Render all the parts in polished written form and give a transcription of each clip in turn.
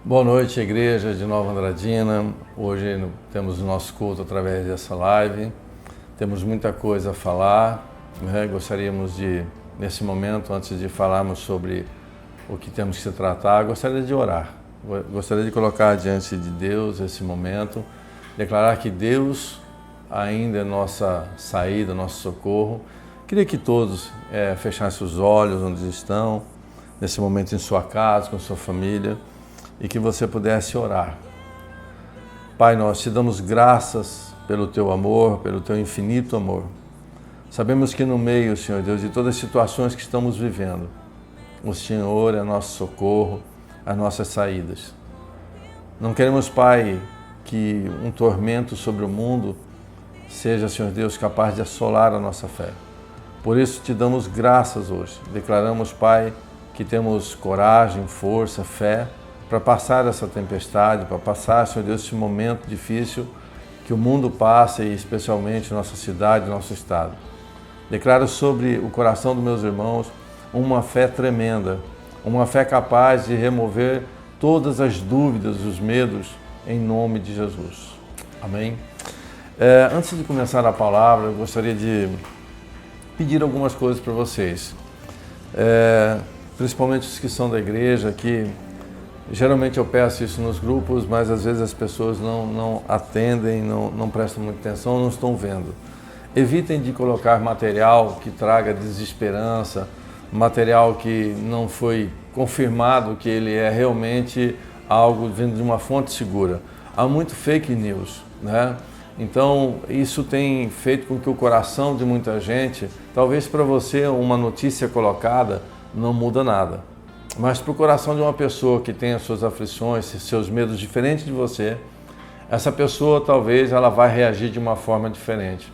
Boa noite, igreja de Nova Andradina. Hoje temos o nosso culto através dessa live. Temos muita coisa a falar, né? Gostaríamos de, nesse momento, antes de falarmos sobre o que temos que se tratar, gostaria de orar. Gostaria de colocar diante de Deus esse momento, declarar que Deus ainda é nossa saída, nosso socorro. Queria que todos fechassem os olhos onde estão, nesse momento em sua casa, com sua família, e que você pudesse orar. Pai, nós te damos graças pelo teu amor, pelo teu infinito amor. Sabemos que no meio, Senhor Deus, de todas as situações que estamos vivendo, o Senhor é nosso socorro, as nossas saídas. Não queremos, Pai, que um tormento sobre o mundo seja, Senhor Deus, capaz de assolar a nossa fé. Por isso te damos graças hoje. Declaramos, Pai, que temos coragem, força, fé, para passar essa tempestade, para passar, Senhor Deus, esse momento difícil que o mundo passa e especialmente nossa cidade, nosso estado. Declaro sobre o coração dos meus irmãos uma fé tremenda, uma fé capaz de remover todas as dúvidas, os medos, em nome de Jesus. Amém? Antes de começar a palavra, eu gostaria de pedir algumas coisas para vocês, principalmente os que são da igreja aqui. Geralmente eu peço isso nos grupos, mas às vezes as pessoas não atendem, não prestam muita atenção, não estão vendo. Evitem de colocar material que traga desesperança, material que não foi confirmado que ele é realmente algo vindo de uma fonte segura. Há muito fake news, né? Então isso tem feito com que o coração de muita gente, talvez para você uma notícia colocada não muda nada. Mas para o coração de uma pessoa que tem as suas aflições, seus medos diferentes de você, essa pessoa talvez ela vai reagir de uma forma diferente.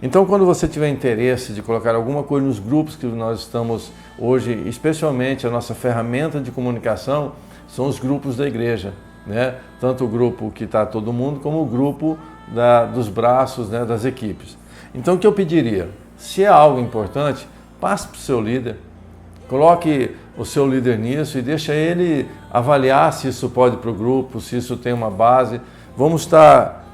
Então, quando você tiver interesse de colocar alguma coisa nos grupos que nós estamos hoje, especialmente a nossa ferramenta de comunicação, são os grupos da igreja, né? Tanto o grupo que está todo mundo, como o grupo dos braços, né, das equipes. Então, o que eu pediria? Se é algo importante, passe para o seu líder. Coloque o seu líder nisso e deixa ele avaliar se isso pode ir para o grupo, se isso tem uma base. Vamos estar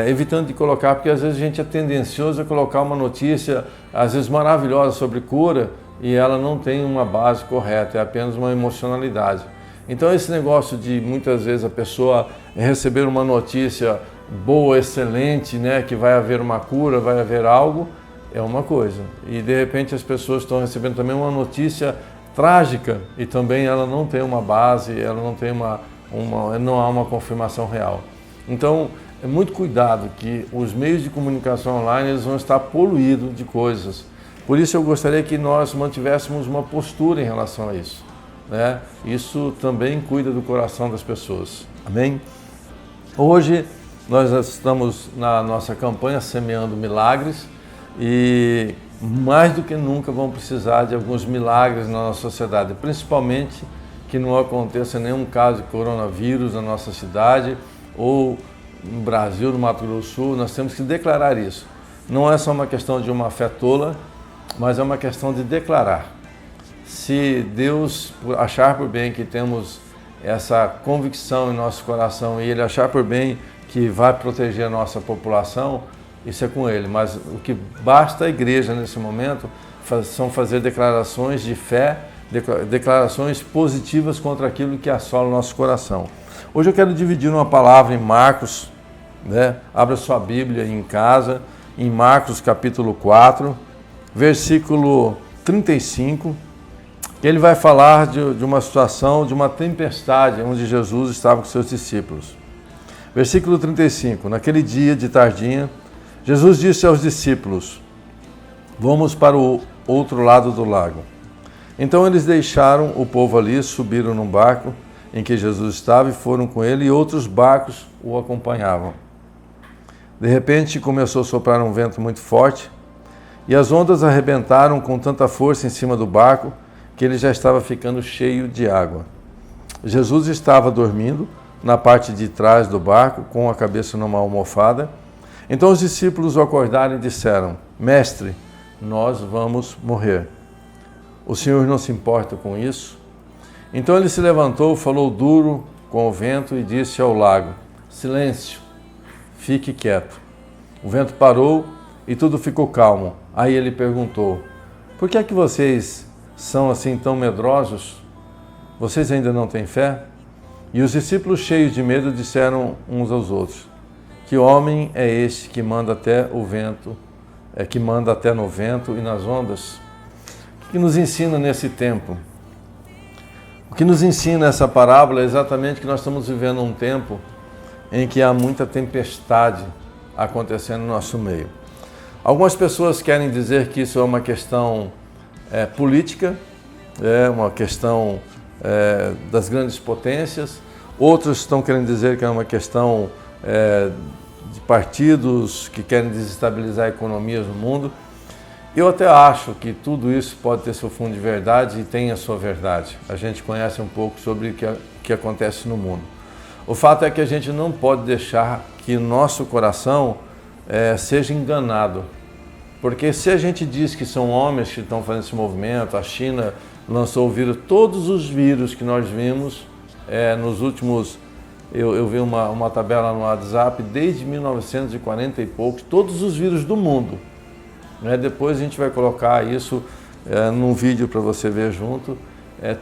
evitando de colocar, porque às vezes a gente é tendencioso a colocar uma notícia, às vezes maravilhosa, sobre cura, e ela não tem uma base correta, é apenas uma emocionalidade. Então esse negócio de muitas vezes a pessoa receber uma notícia boa, excelente, né, que vai haver uma cura, vai haver algo, é uma coisa. E de repente as pessoas estão recebendo também uma notícia trágica e também ela não tem uma base, ela não tem não há uma confirmação real. Então, é muito cuidado que os meios de comunicação online eles vão estar poluídos de coisas. Por isso eu gostaria que nós mantivéssemos uma postura em relação a isso, né? Isso também cuida do coração das pessoas. Amém? Hoje nós estamos na nossa campanha Semeando Milagres e mais do que nunca vamos precisar de alguns milagres na nossa sociedade, principalmente que não aconteça nenhum caso de coronavírus na nossa cidade ou no Brasil, no Mato Grosso do Sul. Nós temos que declarar isso. Não é só uma questão de uma fé tola, mas é uma questão de declarar. Se Deus achar por bem que temos essa convicção em nosso coração e Ele achar por bem que vai proteger a nossa população, isso é com Ele, mas o que basta a igreja nesse momento são fazer declarações de fé, declarações positivas contra aquilo que assola o nosso coração. Hoje eu quero dividir uma palavra em Marcos, né? Abra sua Bíblia em casa, em Marcos capítulo 4, versículo 35, ele vai falar de uma situação, de uma tempestade onde Jesus estava com seus discípulos. Versículo 35, naquele dia de tardinha, Jesus disse aos discípulos: vamos para o outro lado do lago. Então eles deixaram o povo ali, subiram num barco em que Jesus estava e foram com ele, e outros barcos o acompanhavam. De repente começou a soprar um vento muito forte e as ondas arrebentaram com tanta força em cima do barco que ele já estava ficando cheio de água. Jesus estava dormindo na parte de trás do barco, com a cabeça numa almofada. Então os discípulos o acordaram e disseram: Mestre, nós vamos morrer. O Senhor não se importa com isso? Então ele se levantou, falou duro com o vento e disse ao lago: silêncio, fique quieto. O vento parou e tudo ficou calmo. Aí ele perguntou: por que é que vocês são assim tão medrosos? Vocês ainda não têm fé? E os discípulos, cheios de medo, disseram uns aos outros: que homem é este que manda até o vento, que manda até no vento e nas ondas? O que nos ensina nesse tempo? O que nos ensina essa parábola é exatamente que nós estamos vivendo um tempo em que há muita tempestade acontecendo no nosso meio. Algumas pessoas querem dizer que isso é uma questão política, é uma questão das grandes potências. Outros estão querendo dizer que é uma questão de partidos que querem desestabilizar economias no mundo. Eu até acho que tudo isso pode ter seu fundo de verdade e tem a sua verdade. A gente conhece um pouco sobre o que acontece no mundo. O fato é que a gente não pode deixar que o nosso coração seja enganado. Porque se a gente diz que são homens que estão fazendo esse movimento, a China lançou o vírus, todos os vírus que nós vimos nos últimos... Eu vi uma tabela no WhatsApp, desde 1940 e poucos, todos os vírus do mundo. Depois a gente vai colocar isso num vídeo para você ver junto.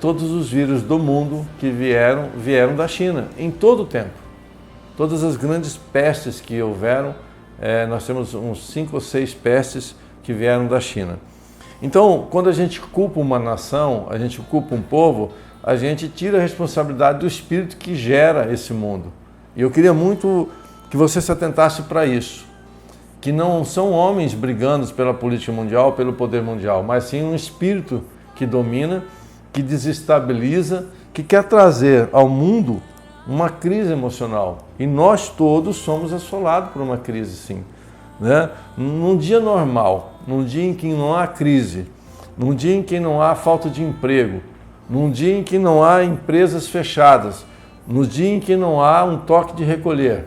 Todos os vírus do mundo que vieram da China, em todo o tempo. Todas as grandes pestes que houveram, nós temos uns 5 ou 6 pestes que vieram da China. Então, quando a gente culpa uma nação, a gente culpa um povo, a gente tira a responsabilidade do espírito que gera esse mundo. E eu queria muito que você se atentasse para isso. Que não são homens brigando pela política mundial, pelo poder mundial, mas sim um espírito que domina, que desestabiliza, que quer trazer ao mundo uma crise emocional. E nós todos somos assolados por uma crise, sim. Num dia normal, num dia em que não há crise, num dia em que não há falta de emprego, num dia em que não há empresas fechadas, no dia em que não há um toque de recolher,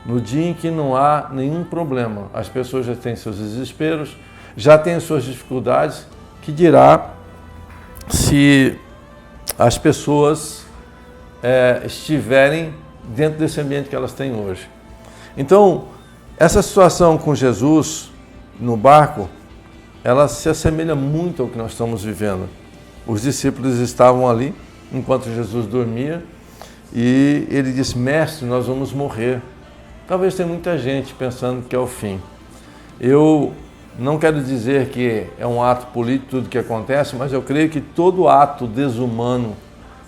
no dia em que não há nenhum problema, as pessoas já têm seus desesperos, já têm suas dificuldades, que dirá se as pessoas estiverem dentro desse ambiente que elas têm hoje. Então, essa situação com Jesus no barco, ela se assemelha muito ao que nós estamos vivendo. Os discípulos estavam ali enquanto Jesus dormia e ele disse: mestre, nós vamos morrer. Talvez tenha muita gente pensando que é o fim. Eu não quero dizer que é um ato político tudo que acontece, mas eu creio que todo ato desumano,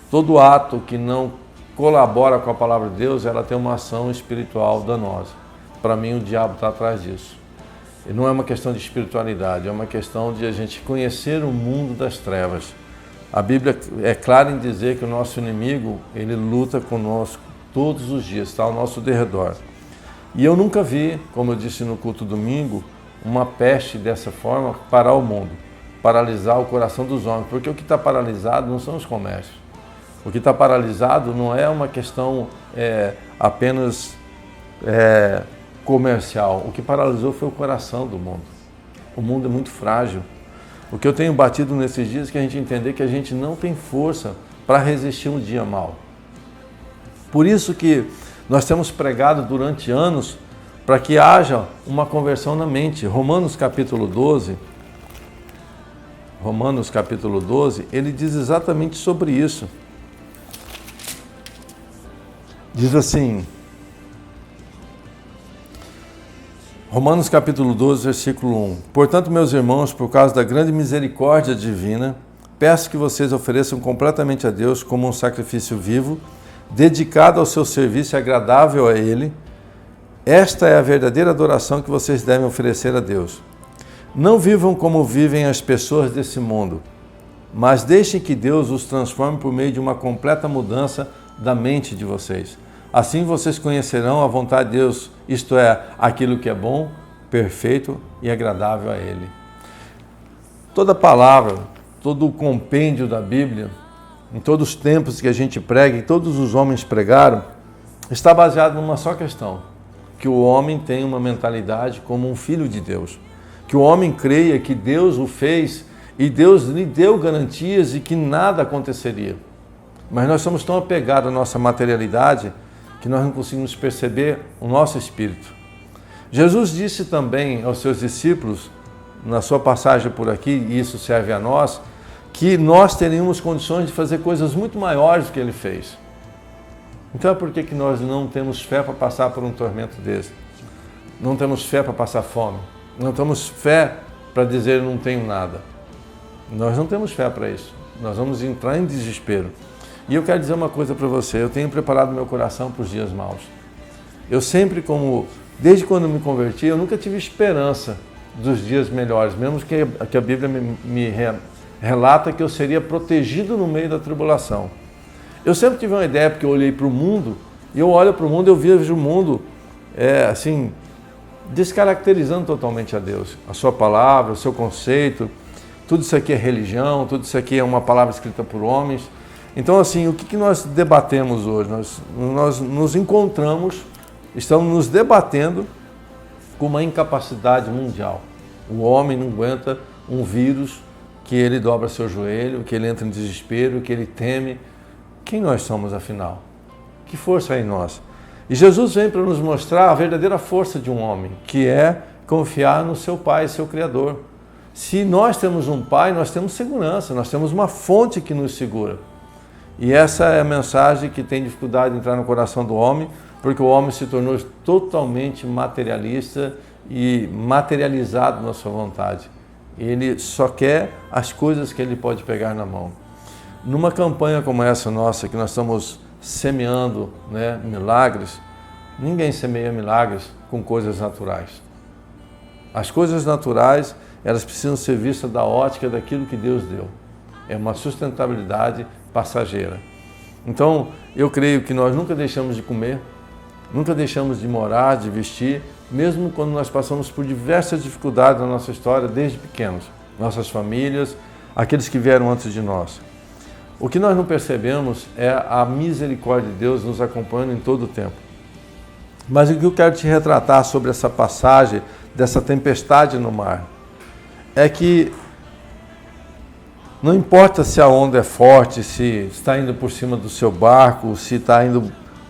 todo ato que não colabora com a palavra de Deus, ela tem uma ação espiritual danosa. Para mim, o diabo está atrás disso. E não é uma questão de espiritualidade, é uma questão de a gente conhecer o mundo das trevas. A Bíblia é clara em dizer que o nosso inimigo, ele luta conosco todos os dias, está ao nosso derredor. E eu nunca vi, como eu disse no culto domingo, uma peste dessa forma parar o mundo, paralisar o coração dos homens, porque o que está paralisado não são os comércios. O que está paralisado não é uma questão apenas comercial. O que paralisou foi o coração do mundo. O mundo é muito frágil. O que eu tenho batido nesses dias é que a gente entender que a gente não tem força para resistir um dia mau. Por isso que nós temos pregado durante anos para que haja uma conversão na mente. Romanos capítulo 12, ele diz exatamente sobre isso. Diz assim, Romanos capítulo 12, versículo 1. Portanto, meus irmãos, por causa da grande misericórdia divina, peço que vocês ofereçam completamente a Deus como um sacrifício vivo, dedicado ao seu serviço e agradável a Ele. Esta é a verdadeira adoração que vocês devem oferecer a Deus. Não vivam como vivem as pessoas desse mundo, mas deixem que Deus os transforme por meio de uma completa mudança da mente de vocês. Assim vocês conhecerão a vontade de Deus, isto é, aquilo que é bom, perfeito e agradável a Ele. Toda palavra, todo o compêndio da Bíblia, em todos os tempos que a gente prega, e todos os homens pregaram, está baseado numa só questão, que o homem tem uma mentalidade como um filho de Deus, que o homem creia que Deus o fez e Deus lhe deu garantias e que nada aconteceria. mas nós somos tão apegados à nossa materialidade que nós não conseguimos perceber o nosso espírito. Jesus disse também aos seus discípulos, na sua passagem por aqui, e isso serve a nós, que nós teríamos condições de fazer coisas muito maiores do que ele fez. Então por que nós não temos fé para passar por um tormento desse? Não temos fé para passar fome? Não temos fé para dizer não tenho nada? Nós não temos fé para isso. Nós vamos entrar em desespero. E eu quero dizer uma coisa para você, eu tenho preparado meu coração para os dias maus. Eu sempre, desde quando eu me converti, eu nunca tive esperança dos dias melhores, mesmo que a Bíblia me relata que eu seria protegido no meio da tribulação. Eu sempre tive uma ideia, porque eu olhei para o mundo, e eu olho para o mundo, eu vejo o mundo, assim, descaracterizando totalmente a Deus. A sua palavra, o seu conceito, tudo isso aqui é religião, tudo isso aqui é uma palavra escrita por homens. Então, assim, o que nós debatemos hoje? Nós nos encontramos, estamos nos debatendo com uma incapacidade mundial. O homem não aguenta um vírus que ele dobra seu joelho, que ele entra em desespero, que ele teme. Quem nós somos, afinal? Que força há em nós? E Jesus vem para nos mostrar a verdadeira força de um homem, que é confiar no seu Pai, seu Criador. Se nós temos um Pai, nós temos segurança, nós temos uma fonte que nos segura. E essa é a mensagem que tem dificuldade de entrar no coração do homem, porque o homem se tornou totalmente materialista e materializado na sua vontade. Ele só quer as coisas que ele pode pegar na mão. Numa campanha como essa nossa, que nós estamos semeando, né, milagres, ninguém semeia milagres com coisas naturais. As coisas naturais, elas precisam ser vistas da ótica daquilo que Deus deu. É uma sustentabilidade passageira. Então, eu creio que nós nunca deixamos de comer, nunca deixamos de morar, de vestir, mesmo quando nós passamos por diversas dificuldades na nossa história, desde pequenos, nossas famílias, aqueles que vieram antes de nós. O que nós não percebemos é a misericórdia de Deus nos acompanhando em todo o tempo. Mas o que eu quero te retratar sobre essa passagem, dessa tempestade no mar, é que não importa se a onda é forte, se está indo por cima do seu barco, se está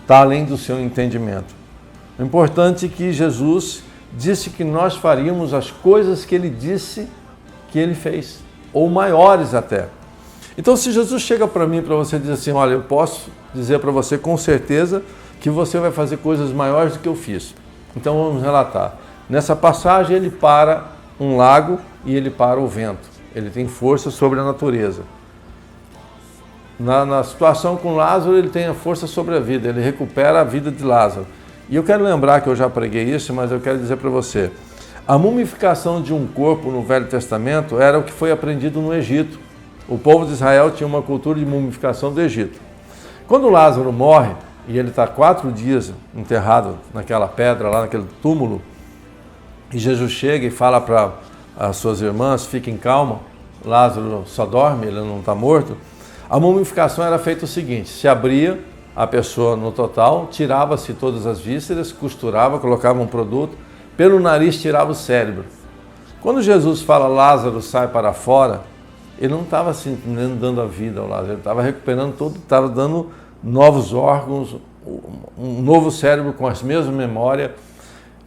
além do seu entendimento. O importante é que Jesus disse que nós faríamos as coisas que ele disse que ele fez, ou maiores até. Então, se Jesus chega para mim, para você, e diz assim, olha, eu posso dizer para você com certeza que você vai fazer coisas maiores do que eu fiz. Então, vamos relatar. Nessa passagem, ele para um lago e ele para o vento. Ele tem força sobre a natureza. Na situação com Lázaro, ele tem a força sobre a vida, ele recupera a vida de Lázaro. E eu quero lembrar que eu já preguei isso, mas eu quero dizer para você, a mumificação de um corpo no Velho Testamento era o que foi aprendido no Egito. O povo de Israel tinha uma cultura de mumificação do Egito. Quando Lázaro morre, e ele está 4 dias enterrado naquela pedra, lá naquele túmulo, e Jesus chega e fala para as suas irmãs, fiquem calmas, Lázaro só dorme, ele não está morto. A mumificação era feita o seguinte, se abria a pessoa no total, tirava-se todas as vísceras, costurava, colocava um produto, pelo nariz tirava o cérebro. Quando Jesus fala Lázaro sai para fora, ele não estava simplesmente dando a vida ao Lázaro, ele estava recuperando tudo, estava dando novos órgãos, um novo cérebro com as mesmas memórias.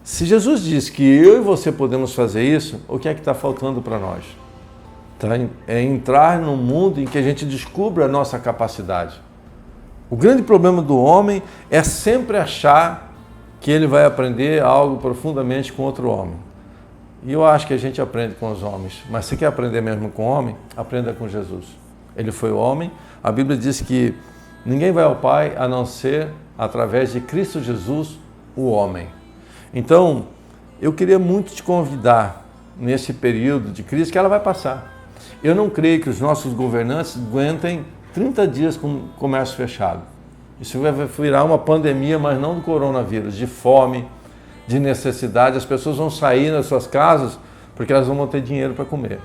Se Jesus diz que eu e você podemos fazer isso, o que é que está faltando para nós? É entrar num mundo em que a gente descubra a nossa capacidade. O grande problema do homem é sempre achar que ele vai aprender algo profundamente com outro homem. E eu acho que a gente aprende com os homens, mas se quer aprender mesmo com o homem, aprenda com Jesus. Ele foi o homem, a Bíblia diz que ninguém vai ao Pai a não ser através de Cristo Jesus, o homem. Então, eu queria muito te convidar nesse período de crise que ela vai passar. Eu não creio que os nossos governantes aguentem 30 dias com o comércio fechado. Isso vai virar uma pandemia, mas não do coronavírus, de fome, de necessidade. As pessoas vão sair das suas casas porque elas vão ter dinheiro para comer.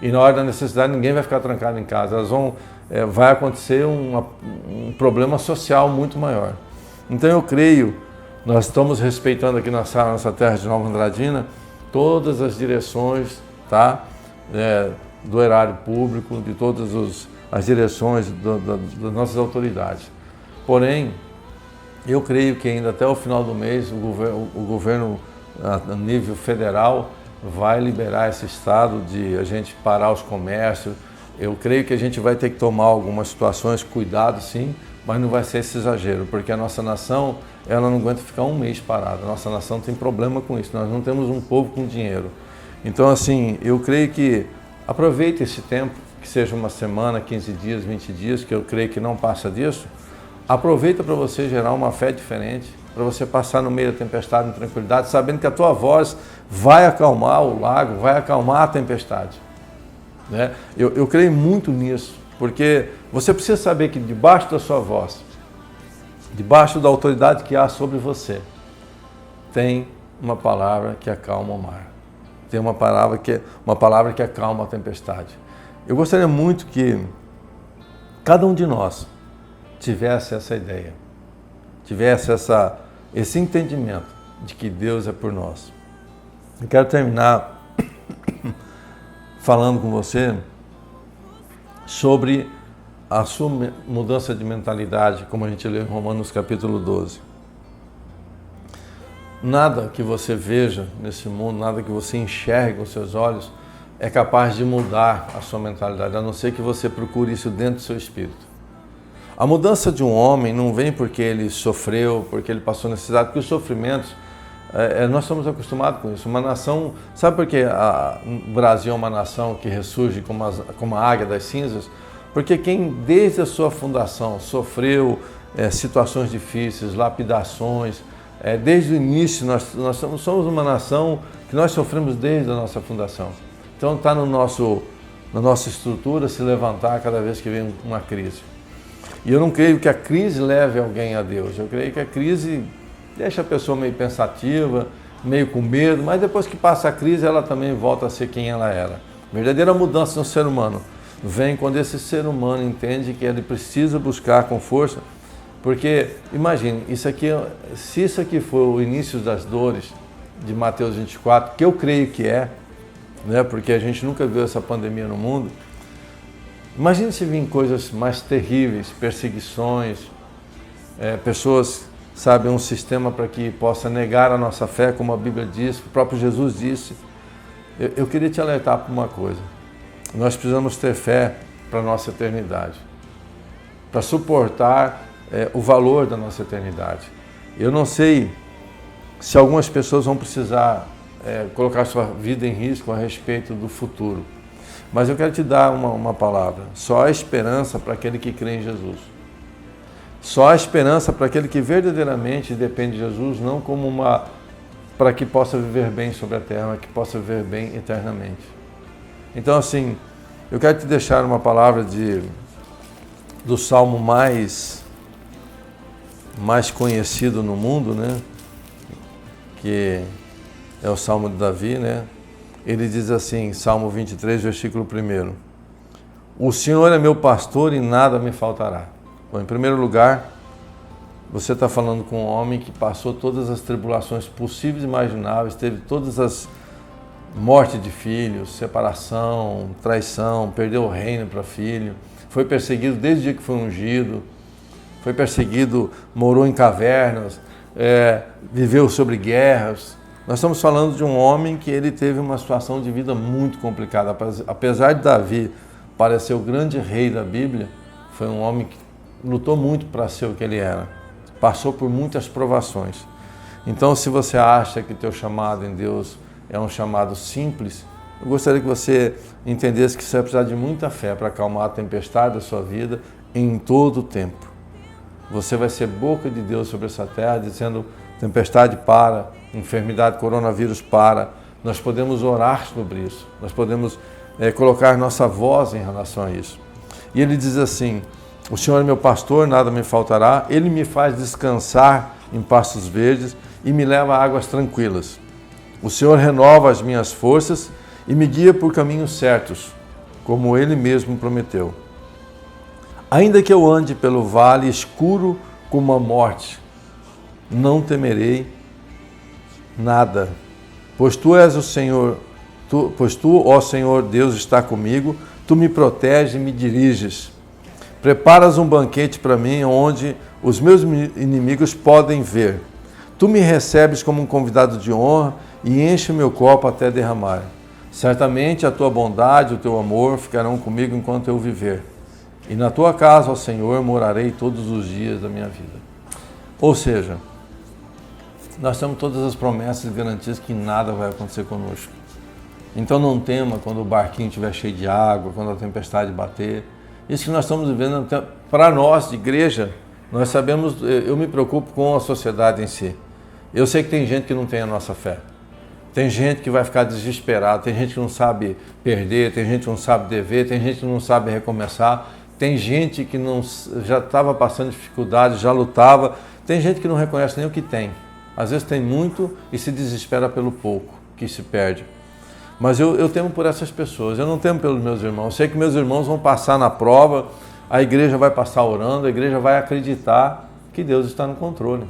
E na hora da necessidade ninguém vai ficar trancado em casa. Vai acontecer um problema social muito maior. Então eu creio, nós estamos respeitando aqui na nossa terra de Nova Andradina todas as direções, tá? Do erário público, de todas as direções das nossas autoridades. Porém, eu creio que ainda até o final do mês o governo a nível federal vai liberar esse estado de a gente parar os comércios. Eu creio que a gente vai ter que tomar algumas situações, cuidado sim, mas não vai ser esse exagero, porque a nossa nação, ela não aguenta ficar um mês parada. A nossa nação tem problema com isso, nós não temos um povo com dinheiro. Então assim, eu creio que aproveite esse tempo, que seja uma semana, 15 dias, 20 dias, que eu creio que não passa disso. Aproveita para você gerar uma fé diferente, para você passar no meio da tempestade em tranquilidade, sabendo que a tua voz vai acalmar o lago, vai acalmar a tempestade. Né? Eu creio muito nisso, porque você precisa saber que debaixo da sua voz, debaixo da autoridade que há sobre você, tem uma palavra que acalma o mar. Tem uma palavra que acalma a tempestade. Eu gostaria muito que cada um de nós tivesse essa ideia, tivesse esse entendimento de que Deus é por nós. Eu quero terminar falando com você sobre a sua mudança de mentalidade, como a gente lê em Romanos capítulo 12. Nada que você veja nesse mundo, nada que você enxergue com seus olhos é capaz de mudar a sua mentalidade, a não ser que você procure isso dentro do seu espírito. A mudança de um homem não vem porque ele sofreu, porque ele passou necessidade, porque os sofrimentos, nós estamos acostumados com isso. Uma nação, sabe por que o Brasil é uma nação que ressurge como a águia das cinzas? Porque quem desde a sua fundação sofreu situações difíceis, lapidações, desde o início nós somos uma nação que nós sofremos desde a nossa fundação. Então está na nossa estrutura se levantar cada vez que vem uma crise. E eu não creio que a crise leve alguém a Deus. Eu creio que a crise deixa a pessoa meio pensativa, meio com medo, mas depois que passa a crise, ela também volta a ser quem ela era. A verdadeira mudança no ser humano vem quando esse ser humano entende que ele precisa buscar com força, porque, imagine, se isso aqui for o início das dores de Mateus 24, que eu creio que né, porque a gente nunca viu essa pandemia no mundo. Imagine se vir coisas mais terríveis, perseguições, pessoas, sabe, um sistema para que possa negar a nossa fé, como a Bíblia diz, o próprio Jesus disse. Eu queria te alertar para uma coisa. Nós precisamos ter fé para a nossa eternidade, para suportar o valor da nossa eternidade. Eu não sei se algumas pessoas vão precisar colocar sua vida em risco a respeito do futuro. Mas eu quero te dar uma palavra. Só há esperança para aquele que crê em Jesus. Só há esperança para aquele que verdadeiramente depende de Jesus, não como para que possa viver bem sobre a terra, mas que possa viver bem eternamente. Então, assim, eu quero te deixar uma palavra do salmo mais conhecido no mundo, né? Que é o salmo de Davi, né? Ele diz assim, Salmo 23, versículo 1. O Senhor é meu pastor e nada me faltará. Bom, em primeiro lugar, você está falando com um homem que passou todas as tribulações possíveis e imagináveis, teve todas as mortes de filhos, separação, traição, perdeu o reino para filho, foi perseguido desde o dia que foi ungido, foi perseguido, morou em cavernas, viveu sobre guerras. Nós estamos falando de um homem que ele teve uma situação de vida muito complicada. Apesar de Davi parecer o grande rei da Bíblia, foi um homem que lutou muito para ser o que ele era. Passou por muitas provações. Então, se você acha que o teu chamado em Deus é um chamado simples, eu gostaria que você entendesse que você vai precisar de muita fé para acalmar a tempestade da sua vida em todo o tempo. Você vai ser boca de Deus sobre essa terra, dizendo: tempestade para, enfermidade, coronavírus para. Nós podemos orar sobre isso, nós podemos colocar nossa voz em relação a isso. E ele diz assim: o Senhor é meu pastor, nada me faltará, Ele me faz descansar em pastos verdes e me leva a águas tranquilas. O Senhor renova as minhas forças e me guia por caminhos certos, como Ele mesmo prometeu. Ainda que eu ande pelo vale escuro como a morte, não temerei nada, pois Tu és o Senhor, pois Tu, ó Senhor Deus, está comigo, Tu me proteges e me diriges. Preparas um banquete para mim onde os meus inimigos podem ver. Tu me recebes como um convidado de honra e enche o meu copo até derramar. Certamente a tua bondade e o teu amor ficarão comigo enquanto eu viver. E na tua casa, ó Senhor, morarei todos os dias da minha vida. Ou seja, nós temos todas as promessas e garantias que nada vai acontecer conosco. Então não tema quando o barquinho estiver cheio de água, quando a tempestade bater. Isso que nós estamos vivendo, para nós de igreja, nós sabemos, eu me preocupo com a sociedade em si. Eu sei que tem gente que não tem a nossa fé. Tem gente que vai ficar desesperada, tem gente que não sabe perder, tem gente que não sabe dever, tem gente que não sabe recomeçar, tem gente que não, já estava passando dificuldade, já lutava, tem gente que não reconhece nem o que tem. Às vezes tem muito e se desespera pelo pouco, que se perde. Mas eu temo por essas pessoas, eu não temo pelos meus irmãos. Eu sei que meus irmãos vão passar na prova, a igreja vai passar orando, a igreja vai acreditar que Deus está no controle.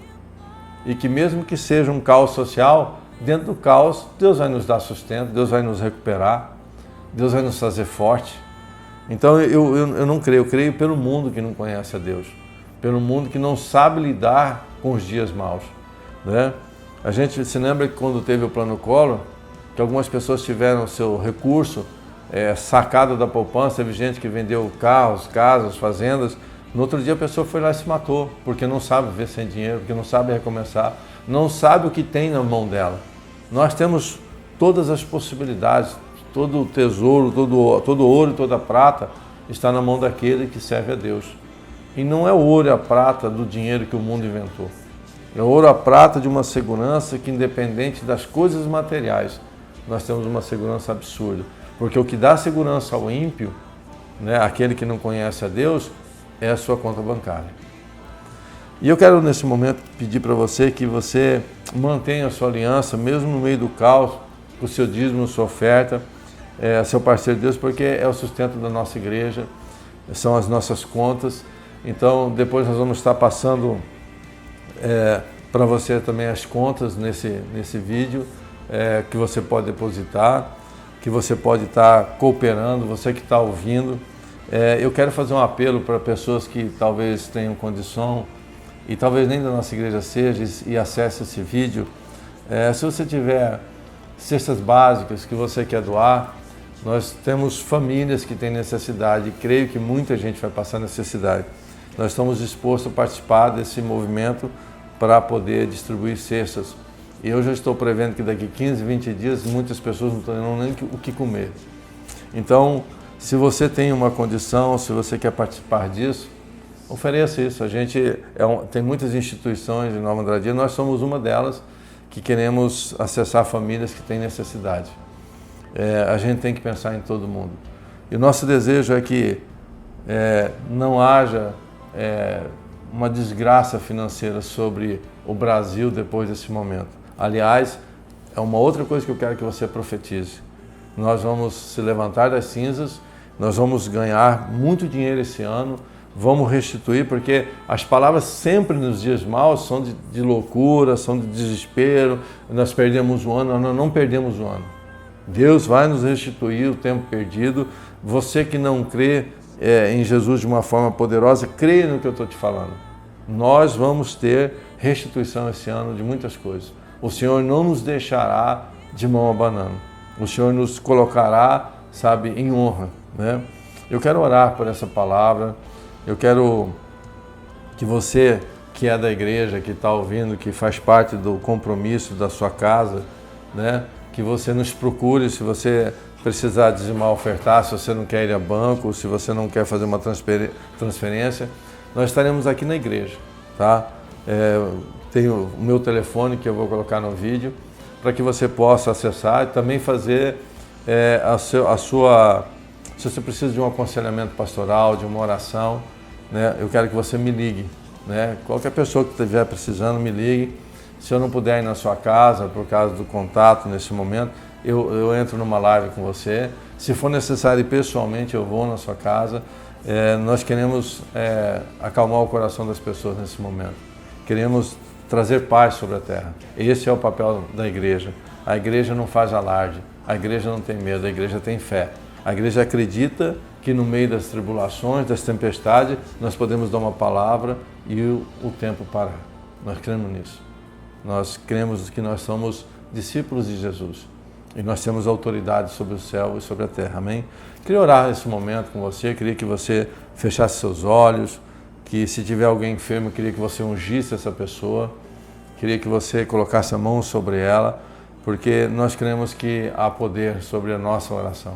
E que mesmo que seja um caos social, dentro do caos, Deus vai nos dar sustento, Deus vai nos recuperar, Deus vai nos fazer forte. Então eu não creio, eu creio pelo mundo que não conhece a Deus, pelo mundo que não sabe lidar com os dias maus, né? A gente se lembra que quando teve o Plano Collor, que algumas pessoas tiveram seu recurso sacado da poupança, teve gente que vendeu carros, casas, fazendas. No outro dia a pessoa foi lá e se matou, porque não sabe viver sem dinheiro, porque não sabe recomeçar, não sabe o que tem na mão dela. Nós temos todas as possibilidades, todo o tesouro, todo o ouro e toda a prata está na mão daquele que serve a Deus. E não é o ouro e a prata do dinheiro que o mundo inventou. É o ouro e a prata de uma segurança que, independente das coisas materiais, nós temos uma segurança absurda. Porque o que dá segurança ao ímpio, né, aquele que não conhece a Deus, é a sua conta bancária. E eu quero nesse momento pedir para você que você mantenha a sua aliança, mesmo no meio do caos, o seu dízimo, sua oferta, seu parceiro de Deus, porque é o sustento da nossa igreja, são as nossas contas. Então depois nós vamos estar passando para você também as contas nesse vídeo, que você pode depositar, que você pode estar cooperando, você que está ouvindo. Eu quero fazer um apelo para pessoas que talvez tenham condição e talvez nem da nossa igreja seja e acesse esse vídeo. Se você tiver cestas básicas que você quer doar, nós temos famílias que têm necessidade e creio que muita gente vai passar necessidade. Nós estamos dispostos a participar desse movimento para poder distribuir cestas. E eu já estou prevendo que daqui 15, 20 dias muitas pessoas não terão nem o que comer. Então, se você tem uma condição, se você quer participar disso, ofereça isso. A gente tem muitas instituições em Nova Andrade, nós somos uma delas que queremos acessar famílias que têm necessidade. A gente tem que pensar em todo mundo. E o nosso desejo é que não haja uma desgraça financeira sobre o Brasil depois desse momento. Aliás, é uma outra coisa que eu quero que você profetize. Nós vamos se levantar das cinzas, nós vamos ganhar muito dinheiro esse ano, vamos restituir, porque as palavras sempre nos dias maus são de loucura, são de desespero, nós perdemos um ano, nós não perdemos um ano. Deus vai nos restituir o tempo perdido. Você que não crê em Jesus de uma forma poderosa, creia no que eu estou te falando. Nós vamos ter restituição esse ano de muitas coisas. O Senhor não nos deixará de mão abanando. O Senhor nos colocará, sabe, em honra, né? Eu quero orar por essa palavra. Eu quero que você que é da igreja, que está ouvindo, que faz parte do compromisso da sua casa, né? Que você nos procure se você precisar dizimar, ofertar, se você não quer ir a banco, se você não quer fazer uma transferência. Nós estaremos aqui na igreja, tá? Tenho o meu telefone que eu vou colocar no vídeo para que você possa acessar e também fazer se você precisa de um aconselhamento pastoral, de uma oração, né? Eu quero que você me ligue, né? Qualquer pessoa que estiver precisando, me ligue. Se eu não puder ir na sua casa, por causa do contato nesse momento, eu entro numa live com você. Se for necessário ir pessoalmente, eu vou na sua casa. Nós queremos acalmar o coração das pessoas nesse momento. Queremos trazer paz sobre a terra. Esse é o papel da igreja. A igreja não faz alarde, a igreja não tem medo, a igreja tem fé. A igreja acredita que no meio das tribulações, das tempestades, nós podemos dar uma palavra e o tempo parar. Nós cremos nisso. Nós cremos que nós somos discípulos de Jesus e nós temos autoridade sobre o céu e sobre a terra. Amém? Queria orar nesse momento com você, queria que você fechasse seus olhos, que se tiver alguém enfermo, queria que você ungisse essa pessoa, queria que você colocasse a mão sobre ela, porque nós cremos que há poder sobre a nossa oração.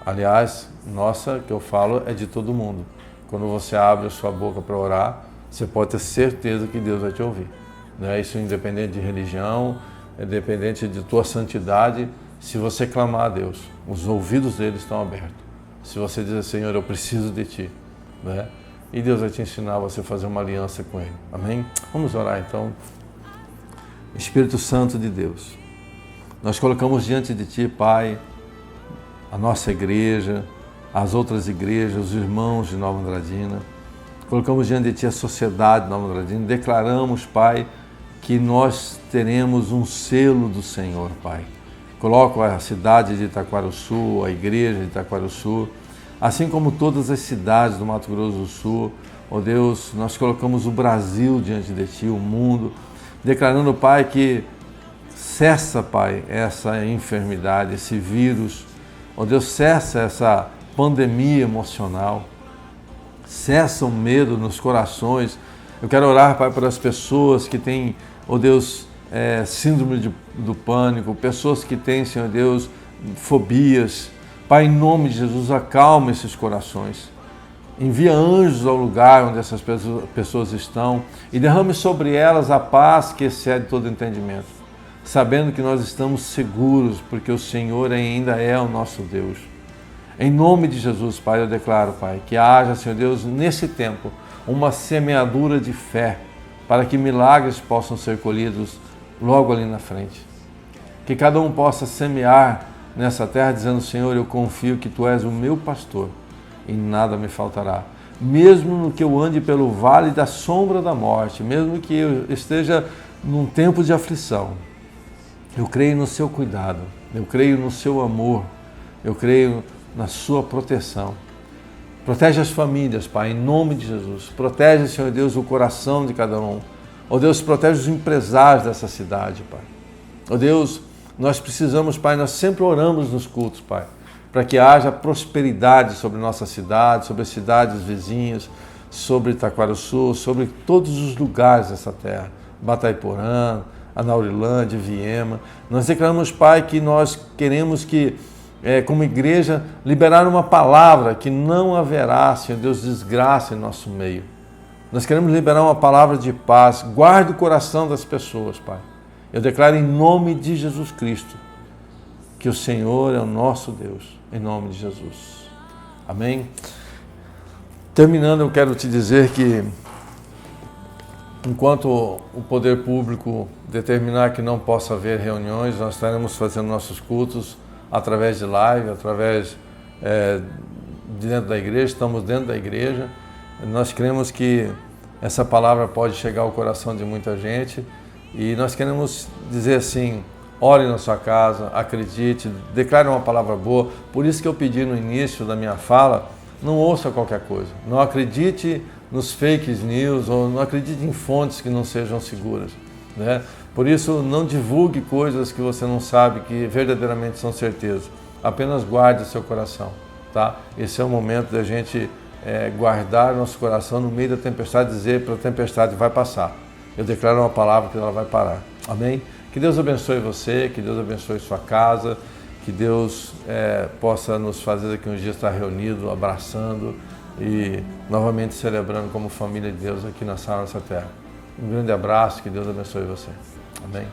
Aliás, nossa, que eu falo, é de todo mundo. Quando você abre a sua boca para orar, você pode ter certeza que Deus vai te ouvir. Isso independente de religião, independente de tua santidade. Se você clamar a Deus, os ouvidos dele estão abertos. Se você dizer, Senhor, eu preciso de Ti, e Deus vai te ensinar a você fazer uma aliança com Ele. Amém? Vamos orar então. Espírito Santo de Deus, nós colocamos diante de Ti, Pai, a nossa igreja, as outras igrejas, os irmãos de Nova Andradina. Colocamos diante de Ti a sociedade de Nova Andradina. Declaramos, Pai, que nós teremos um selo do Senhor, Pai. Coloco a cidade de Itaquaruçu, a igreja de Itaquaruçu, assim como todas as cidades do Mato Grosso do Sul. Ó Deus, nós colocamos o Brasil diante de Ti, o mundo, declarando, Pai, que cessa, Pai, essa enfermidade, esse vírus. Ó Deus, cessa essa pandemia emocional, cessa o medo nos corações. Eu quero orar, Pai, para as pessoas que têm, ó Deus, síndrome do pânico, pessoas que têm, Senhor Deus, fobias. Pai, em nome de Jesus, acalma esses corações. Envia anjos ao lugar onde essas pessoas estão e derrame sobre elas a paz que excede todo entendimento, sabendo que nós estamos seguros, porque o Senhor ainda é o nosso Deus. Em nome de Jesus, Pai, eu declaro, Pai, que haja, Senhor Deus, nesse tempo, uma semeadura de fé, para que milagres possam ser colhidos logo ali na frente. Que cada um possa semear nessa terra, dizendo, Senhor, eu confio que Tu és o meu pastor e nada me faltará. Mesmo no que eu ande pelo vale da sombra da morte, mesmo que eu esteja num tempo de aflição, eu creio no Seu cuidado, eu creio no Seu amor, eu creio na Sua proteção. Protege as famílias, Pai, em nome de Jesus. Protege, Senhor Deus, o coração de cada um. Ó Deus, protege os empresários dessa cidade, Pai. Ó Deus, nós precisamos, Pai, nós sempre oramos nos cultos, Pai, para que haja prosperidade sobre nossa cidade, sobre as cidades vizinhas, sobre Itaquaruçu, sobre todos os lugares dessa terra. Batayporã, Anaurilândia, Viema. Nós declaramos, Pai, que nós queremos que, como igreja, liberar uma palavra que não haverá, Senhor Deus, desgraça em nosso meio. Nós queremos liberar uma palavra de paz. Guarde o coração das pessoas, Pai. Eu declaro em nome de Jesus Cristo que o Senhor é o nosso Deus, em nome de Jesus. Amém? Terminando, eu quero te dizer que enquanto o poder público determinar que não possa haver reuniões, nós estaremos fazendo nossos cultos através de live, através de dentro da igreja, estamos dentro da igreja. Nós cremos que essa palavra pode chegar ao coração de muita gente e nós queremos dizer assim, ore na sua casa, acredite, declare uma palavra boa. Por isso que eu pedi no início da minha fala, não ouça qualquer coisa, não acredite nos fake news ou não acredite em fontes que não sejam seguras, Por isso, não divulgue coisas que você não sabe que verdadeiramente são certezas. Apenas guarde o seu coração, tá? Esse é o momento da gente guardar nosso coração no meio da tempestade, dizer para a tempestade, vai passar. Eu declaro uma palavra que ela vai parar. Amém? Que Deus abençoe você, que Deus abençoe sua casa, que Deus possa nos fazer daqui uns dias estar reunidos, abraçando e novamente celebrando como família de Deus aqui na sala, nessa terra. Um grande abraço, que Deus abençoe você. Amém?